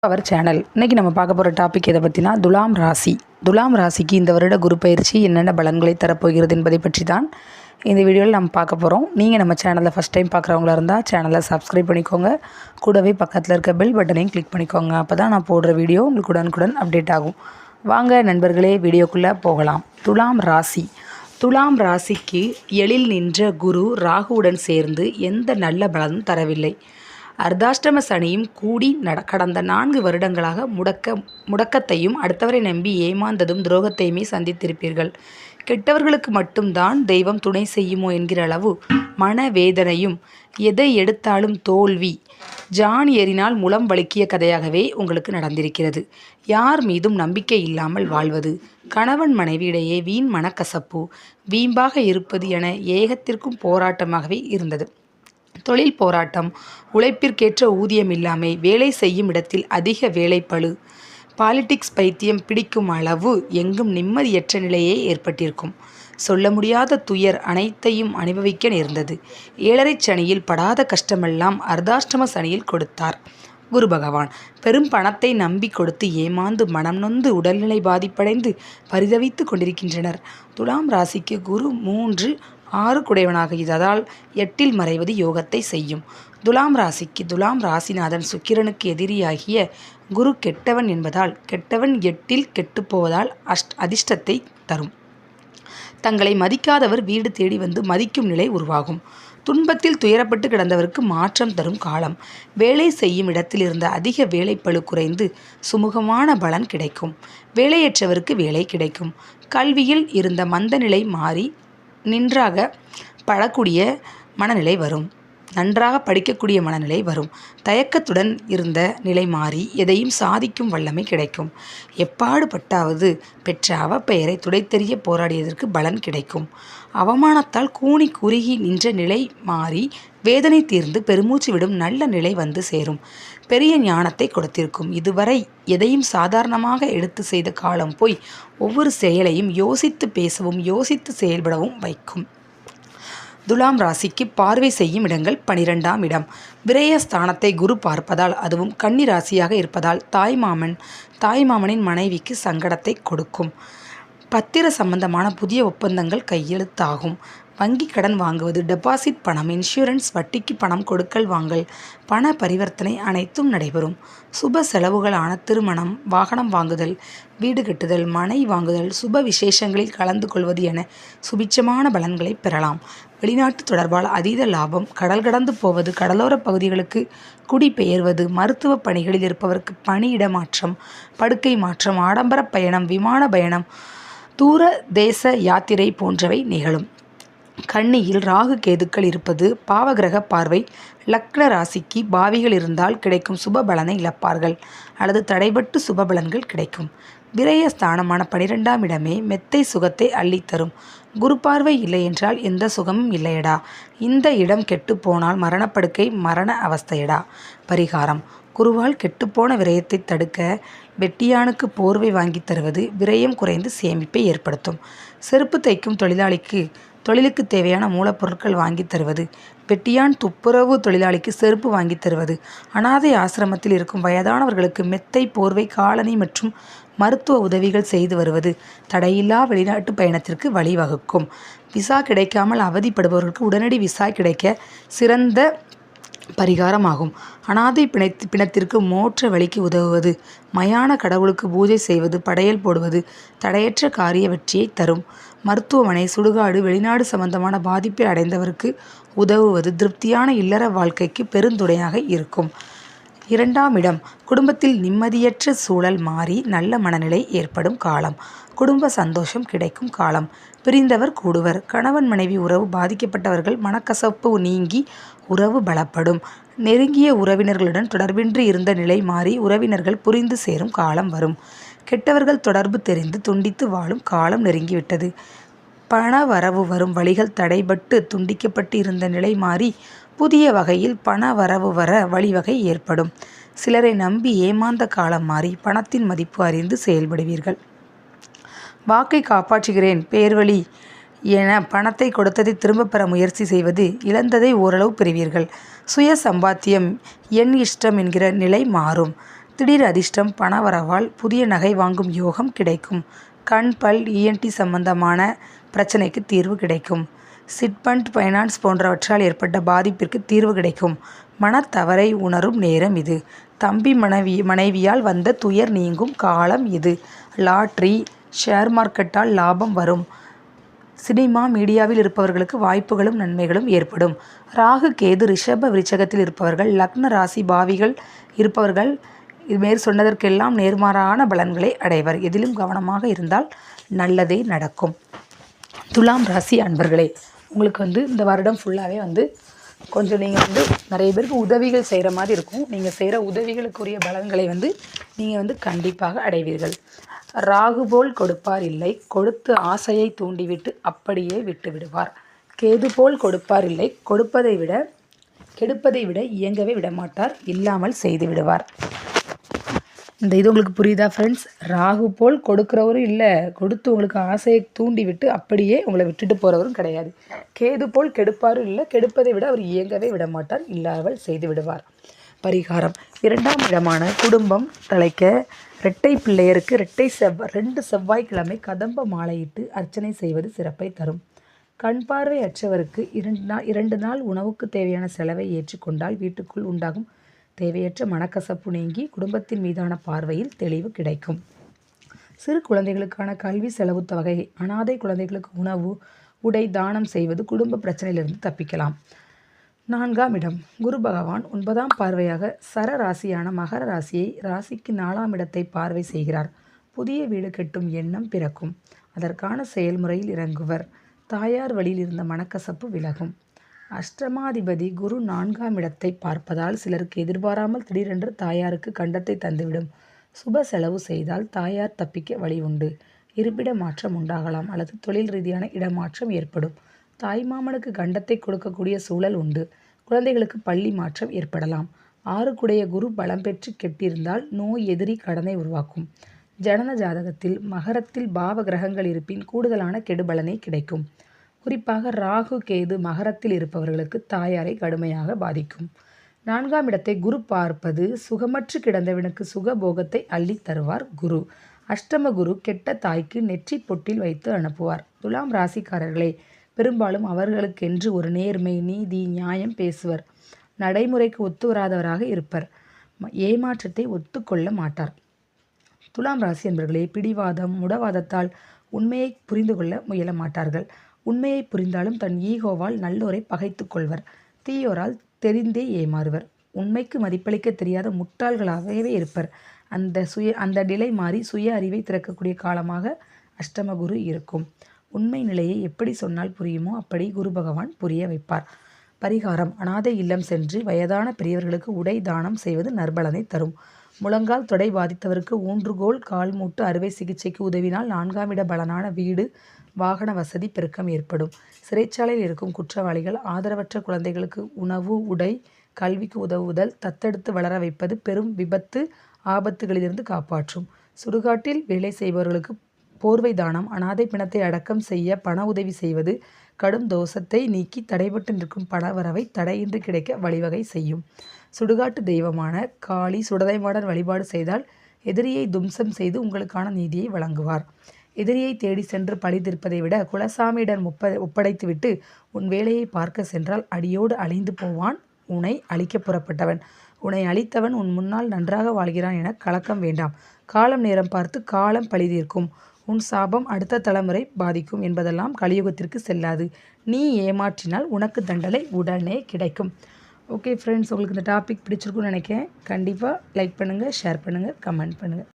Our channel. இன்றைக்கி நம்ம பார்க்க போகிற டாபிக் எதை பற்றினா துலாம் ராசி. துலாம் ராசிக்கு இந்த வருட குரு பயிற்சி என்னென்ன பலன்களை தரப்போகிறது என்பதை பற்றி தான் இந்த வீடியோவில் நம்ம பார்க்க போகிறோம். நீங்கள் நம்ம சேனலில் ஃபஸ்ட் டைம் பார்க்குறவங்களா இருந்தால் சேனலை சப்ஸ்கிரைப் பண்ணிக்கோங்க. கூடவே பக்கத்தில் இருக்க பெல் பட்டனையும் கிளிக் பண்ணிக்கோங்க. அப்போ தான் நான் போடுற வீடியோ உங்களுக்கு உடனுக்குடன் அப்டேட் ஆகும். வாங்க நண்பர்களே, வீடியோக்குள்ளே போகலாம். துலாம் ராசி. துலாம் ராசிக்கு எழில் நின்ற குரு ராகுவுடன் சேர்ந்து எந்த நல்ல பலனும் தரவில்லை. அர்த்தாஷ்டம சனியும் கூடி கடந்த 4 வருடங்களாக முடக்கத்தையும் அடுத்தவரை நம்பி ஏமாந்ததும் துரோகத்தையுமே சந்தித்திருப்பீர்கள். கெட்டவர்களுக்கு மட்டும்தான் தெய்வம் துணை செய்யுமோ என்கிற அளவு மனவேதனையும், எதை எடுத்தாலும் தோல்வி, ஜான் ஏறினால் முலம் வலிக்கிய கதையாகவே உங்களுக்கு நடந்திருக்கிறது. யார் மீதும் நம்பிக்கை இல்லாமல் வாழ்வது, கணவன் மனைவி இடையே வீண் மனக்கசப்பு, வீம்பாக இருப்பது என ஏகத்திற்கும் போராட்டமாகவே இருந்தது. தொழில் போராட்டம், உழைப்பிற்கேற்ற ஊதியம் இல்லாமை, வேலை செய்யும் இடத்தில் அதிக வேலைப்பளு, பாலிடிக்ஸ் பைத்தியம் பிடிக்கும் அளவு எங்கும் நிம்மதியற்ற நிலையே ஏற்பட்டிருக்கும். சொல்ல முடியாத துயர் அனைத்தையும் அனுபவிக்க நேர்ந்தது. 7.5 சனியில் படாத கஷ்டமெல்லாம் அர்த்தாஷ்டம சனியில் கொடுத்தார் குரு பகவான். பெரும் பணத்தை நம்பி கொடுத்து ஏமாந்து மனம் நொந்து உடல்நிலை பாதிப்படைந்து பரிதவித்து கொண்டிருக்கின்றனர். துலாம் ராசிக்கு குரு 3, 6 குடையவனாக இததால் 8இல் மறைவது யோகத்தை செய்யும். துலாம் ராசிக்கு துலாம் ராசிநாதன் சுக்கிரனுக்கு எதிரியாகிய குரு கெட்டவன் என்பதால் கெட்டவன் 8இல் கெட்டுப்போவதால் அதிர்ஷ்டத்தை தரும். தங்களை மதிக்காதவர் வீடு தேடி வந்து மதிக்கும் நிலை உருவாகும். துன்பத்தில் துயரப்பட்டு கிடந்தவருக்கு மாற்றம் தரும் காலம். வேலை செய்யும் இடத்தில் இருந்த அதிக வேலைப்பளு குறைந்து சுமூகமான பலன் கிடைக்கும். வேலையற்றவருக்கு வேலை கிடைக்கும். கல்வியில் இருந்த மந்த நிலை மாறி நன்றாக படிக்கக்கூடிய மனநிலை வரும். தயக்கத்துடன் இருந்த நிலை மாறி எதையும் சாதிக்கும் வல்லமை கிடைக்கும். எப்பாடு பட்டாவது பெற்ற அவப்பெயரை துடைத்தெறிய போராடியதற்கு பலன் கிடைக்கும். அவமானத்தால் கூனி குறுகி நின்ற நிலை மாறி வேதனை தீர்ந்து பெருமூச்சு விடும் நல்ல நிலை வந்து சேரும். பெரிய ஞானத்தை கொடுத்திருக்கும். இதுவரை எதையும் சாதாரணமாக எடுத்து செய்த காலம் போய் ஒவ்வொரு செயலையும் யோசித்து பேசவும் யோசித்து செயல்படவும் வைக்கும். துலாம் ராசிக்கு பார்வை செய்யும் இடங்கள் 12ஆம் இடம். விரயஸ்தானத்தை குரு பார்ப்பதால், அதுவும் கன்னி ராசியாக இருப்பதால் தாய்மாமனின் மனைவிக்கு சங்கடத்தை கொடுக்கும். பத்திர சம்பந்தமான புதிய ஒப்பந்தங்கள் கையெழுத்தாகும். வங்கி கடன் வாங்குவது, டெபாசிட் பணம், இன்சூரன்ஸ், வட்டிக்கு பணம் கொடுக்கல் வாங்கல், பண பரிவர்த்தனை அனைத்தும் நடைபெறும். சுப செலவுகளான திருமணம், வாகனம் வாங்குதல், வீடு கட்டுதல், மனை வாங்குதல், சுப விசேஷங்களில் கலந்து கொள்வது என சுபிட்சமான பலன்களை பெறலாம். வெளிநாட்டு தொடர்பால் அதீத லாபம், கடல் கடந்து போவது, கடலோர பகுதிகளுக்கு குடிபெயர்வது, மருத்துவ பணிகளில் இருப்பவருக்கு பணியிட மாற்றம், படுக்கை மாற்றம், ஆடம்பர பயணம், விமான பயணம், தூர தேச யாத்திரை போன்றவை நிகழும். கன்னியில் ராகு கேதுக்கள் இருப்பது பாவகிரக பார்வை. லக்ன ராசிக்கு பாவிகள் இருந்தால் கிடைக்கும் சுப பலனை இழப்பார்கள் அல்லது தடைபட்டு சுப பலன்கள் கிடைக்கும். விரய ஸ்தானமான 12ஆம் இடமே மெத்தை சுகத்தை அள்ளித்தரும். குரு பார்வை இல்லை என்றால் எந்த சுகமும் இல்லையடா. இந்த இடம் கெட்டுப்போனால் மரணப்படுக்கை, மரண அவஸ்தையடா. பரிகாரம்: குருவால் கெட்டுப்போன விரயத்தை தடுக்க வெட்டியானுக்கு போர்வை வாங்கி தருவது விரயம் குறைந்து சேமிப்பை ஏற்படுத்தும். செருப்பு தைக்கும் தொழிலுக்கு தேவையான மூலப்பொருட்கள் வாங்கி தருவது, வெட்டியான் துப்புரவு தொழிலாளிக்கு செருப்பு வாங்கி தருவது, அனாதை ஆசிரமத்தில் இருக்கும் வயதானவர்களுக்கு மெத்தை, போர்வை, காலணி மற்றும் மருத்துவ உதவிகள் செய்து வருவது தடையில்லா வெளிநாட்டு பயணத்திற்கு வழிவகுக்கும். விசா கிடைக்காமல் அவதிப்படுபவர்களுக்கு உடனடி விசா கிடைக்க சிறந்த பரிகாரமாகும். அனாதை பிணத்திற்கு மோட்ச வழிக்கு உதவுவது, மயான கடவுளுக்கு பூஜை செய்வது, படையல் போடுவது தடையற்ற காரிய வெற்றியை தரும். மருத்துவமனை, சுடுகாடு, வெளிநாடு சம்பந்தமான பாதிப்பை அடைந்தவருக்கு உதவுவது திருப்தியான இல்லற வாழ்க்கைக்கு பெருந்துணையாக இருக்கும். 2ஆம் இடம் குடும்பத்தில் நிம்மதியற்ற சூழல் மாறி நல்ல மனநிலை ஏற்படும் காலம். குடும்ப சந்தோஷம் கிடைக்கும் காலம். பிரிந்தவர் கூடுவர். கணவன் மனைவி உறவு பாதிக்கப்பட்டவர்கள் மனக்கசப்பு நீங்கி உறவு பலப்படும். நெருங்கிய உறவினர்களுடன் தொடர்பின்றி இருந்த நிலை மாறி உறவினர்கள் புரிந்து சேரும் காலம் வரும். கெட்டவர்கள் தொடர்பு தெரிந்து துண்டித்து வாழும் காலம் நெருங்கிவிட்டது. பண வரவு வரும் வழிகள் தடைபட்டு துண்டிக்கப்பட்டு இருந்த நிலை மாறி புதிய வகையில் பண வரவு வர வழிவகை ஏற்படும். சிலரை நம்பி ஏமாந்த காலம் மாறி பணத்தின் மதிப்பு அறிந்து செயல்படுவீர்கள். வாக்கை காப்பாற்றுகிறேன், பேர்வழி என பணத்தை கொடுத்ததை திரும்ப பெற முயற்சி செய்வது இழந்ததை ஓரளவு பெறுவீர்கள். சுய சம்பாத்தியம் என் இஷ்டம் என்கிற நிலை மாறும். திடீர் அதிர்ஷ்டம் பணவரவால் புதிய நகை வாங்கும் யோகம் கிடைக்கும். கண் பல் இஎன்டி சம்பந்தமான பிரச்சனைக்கு தீர்வு கிடைக்கும். சிட்பண்ட் ஃபைனான்ஸ் போன்றவற்றால் ஏற்பட்ட பாதிப்பிற்கு தீர்வு கிடைக்கும். மனத்தவறை உணரும் நேரம் இது. தம்பி மனைவியால் வந்த துயர் நீங்கும் காலம் இது. லாட்ரி ஷேர் மார்க்கெட்டால் லாபம் வரும். சினிமா மீடியாவில் இருப்பவர்களுக்கு வாய்ப்புகளும் நன்மைகளும் ஏற்படும். ராகு கேது ரிஷப விருச்சகத்தில் இருப்பவர்கள் லக்ன ராசி பாவிகள் இருப்பவர்கள் இதுமேற் சொன்னதற்கெல்லாம் நேர்மாறான பலன்களை அடைவர். எதிலும் கவனமாக இருந்தால் நல்லதே நடக்கும். துலாம் ராசி அன்பர்களே, உங்களுக்கு இந்த வருடம் ஃபுல்லாகவே கொஞ்சம் நீங்கள் நிறைய பேருக்கு உதவிகள் செய்கிற மாதிரி இருக்கும். நீங்கள் செய்கிற உதவிகளுக்குரிய பலன்களை நீங்கள் கண்டிப்பாக அடைவீர்கள். ராகு போல் கொடுப்பார் இல்லை, கொடுத்து ஆசையை தூண்டிவிட்டு அப்படியே விட்டு விடுவார். கேது போல் கொடுப்பார் இல்லை, கெடுப்பதை விட இயங்கவே விடமாட்டார், இல்லாமல் செய்து விடுவார். இது உங்களுக்கு புரியுதா ஃப்ரெண்ட்ஸ்? ராகு போல் கொடுக்குறவரும் இல்லை, கொடுத்து உங்களுக்கு ஆசையை தூண்டி விட்டு அப்படியே உங்களை விட்டுட்டு போகிறவரும் கிடையாது. கேது போல் கெடுப்பாரும் இல்லை, கெடுப்பதை விட அவர் இயங்கவே விடமாட்டார், இல்லாமல் செய்து விடுவார். பரிகாரம்: 2ஆம் இடமான குடும்பம் தழைக்க இரட்டை பிள்ளையருக்கு 2 செவ்வாய்க்கிழமை கதம்ப மாலையிட்டு அர்ச்சனை செய்வது சிறப்பை தரும். கண் பார்வை அற்றவருக்கு 2 நாள் உணவுக்கு தேவையான செலவை ஏற்றுக்கொண்டால் வீட்டுக்குள் உண்டாகும் தேவையற்ற மனக்கசப்பு நீங்கி குடும்பத்தின் மீதான பார்வையில் தெளிவு கிடைக்கும். சிறு குழந்தைகளுக்கான கல்வி செலவு தொகை, அனாதை குழந்தைகளுக்கு உணவு உடை தானம் செய்வது குடும்ப பிரச்சனையிலிருந்து தப்பிக்கலாம். 4ஆம் இடம் குரு பகவான் 9ஆம் பார்வையாக சர ராசியான மகர ராசியை ராசிக்கு 4ஆம் இடத்தை பார்வை செய்கிறார். புதிய வீடு கட்டும் எண்ணம் பிறக்கும். அதற்கான செயல்முறையில் இறங்குவர். தாயார் வழியில் இருந்த மனக்கசப்பு விலகும். அஷ்டமாதிபதி குரு 4ஆம் இடத்தை பார்ப்பதால் சிலருக்கு எதிர்பாராமல் திடீரென்று தாயாருக்கு கண்டத்தை தந்துவிடும். சுப செலவு செய்தால் தாயார் தப்பிக்க வழி உண்டு. இருப்பிட மாற்றம் உண்டாகலாம் அல்லது தொழில் ரீதியான இடமாற்றம் ஏற்படும். தாய்மாமனுக்கு கண்டத்தை கொடுக்கக்கூடிய சூழல் உண்டு. குழந்தைகளுக்கு பள்ளி மாற்றம் ஏற்படலாம். 6க்குடைய குரு பலம் பெற்று கெட்டிருந்தால் நோய் எதிரி கடனை உருவாக்கும். ஜனன ஜாதகத்தில் மகரத்தில் பாவ கிரகங்கள் இருப்பின் கூடுதலான கெடுபலனை கிடைக்கும். குறிப்பாக ராகு கேது மகரத்தில் இருப்பவர்களுக்கு தாயாரை கடுமையாக பாதிக்கும். 4ஆம் இடத்தை குரு பார்ப்பது சுகமற்று கிடந்தவனுக்கு சுகபோகத்தை அள்ளித் தருவார் குரு. அஷ்டம குரு கெட்ட தாய்க்கு நெற்றி பொட்டில் வைத்து அனுப்புவார். துலாம் ராசிக்காரர்களே, பெரும்பாலும் அவர்களுக்கென்று ஒரு நேர்மை, நீதி, நியாயம் பேசுவர். நடைமுறைக்கு ஒத்து வராதவராக இருப்பர். ஏமாற்றத்தை ஒத்துக்கொள்ள மாட்டார். துலாம் ராசி என்பவர்களே, பிடிவாதம், முடவாதத்தால் உண்மையை புரிந்து கொள்ள முயல மாட்டார்கள். உண்மையை புரிந்தாலும் தன் ஈகோவால் நல்லோரை பகைத்து கொள்வர். தீயோரால் தெரிந்தே ஏமாறுவர். உண்மைக்கு மதிப்பளிக்க தெரியாத முட்டாள்களாகவே இருப்பர். அந்த நிலை மாறி சுய அறிவை திறக்கக்கூடிய காலமாக அஷ்டமகுரு இருக்கும். உண்மை நிலையை எப்படி சொன்னால் புரியுமோ அப்படி குரு பகவான் புரிய வைப்பார். பரிகாரம்: அனாதை இல்லம் சென்று வயதான பெரியவர்களுக்கு உடை தானம் செய்வது நற்பலனை தரும். முழங்கால் தொடை பாதித்தவருக்கு ஊன்றுகோல் கால் மூட்டு அறுவை சிகிச்சைக்கு உதவினால் 4ஆம் இட பலனான வீடு வாகன வசதி பெருக்கம் ஏற்படும். சிறைச்சாலையில் இருக்கும் குற்றவாளிகள் ஆதரவற்ற குழந்தைகளுக்கு உணவு உடை கல்விக்கு உதவுதல், தத்தெடுத்து வளர வைப்பது பெரும் விபத்து ஆபத்துகளிலிருந்து காப்பாற்றும். சுடுகாட்டில் வேலை செய்பவர்களுக்கு போர்வை தானம், அனாதை பிணத்தை அடக்கம் செய்ய பண உதவி செய்வது கடும் தோஷத்தை நீக்கி தடைபட்டு நிற்கும் பணவரவை தடையின்றி கிடைக்க வழிவகை செய்யும். சுடுகாட்டு தெய்வமான காளி சுடதைமாடன் வழிபாடு செய்தால் எதிரியை தும்சம் செய்து உங்களுக்கான நீதியை வழங்குவார். எதிரியை தேடி சென்று பழி தீர்ப்பதை விட குலசாமியிடம் ஒப்படைத்துவிட்டு உன் வேலையை பார்க்க சென்றால் அடியோடு அழிந்து போவான் உன்னை அழிக்க புறப்பட்டவன். உன்னை அழித்தவன் உன் முன்னால் நன்றாக வாழ்கிறான் என கலக்கம் வேண்டாம். காலம் நேரம் பார்த்து காலம் பழி தீர்க்கும். உன் சாபம் அடுத்த தலைமுறை பாதிக்கும் என்பதெல்லாம் கலியுகத்திற்கு செல்லாது. நீ ஏமாற்றினால் உனக்கு தண்டனை உடனே கிடைக்கும். ஓகே ஃப்ரெண்ட்ஸ், உங்களுக்கு இந்த டாபிக் பிடிச்சிருக்குன்னு நினைக்கிறேன். கண்டிப்பாக லைக் பண்ணுங்கள், ஷேர் பண்ணுங்கள், கமெண்ட் பண்ணுங்கள்.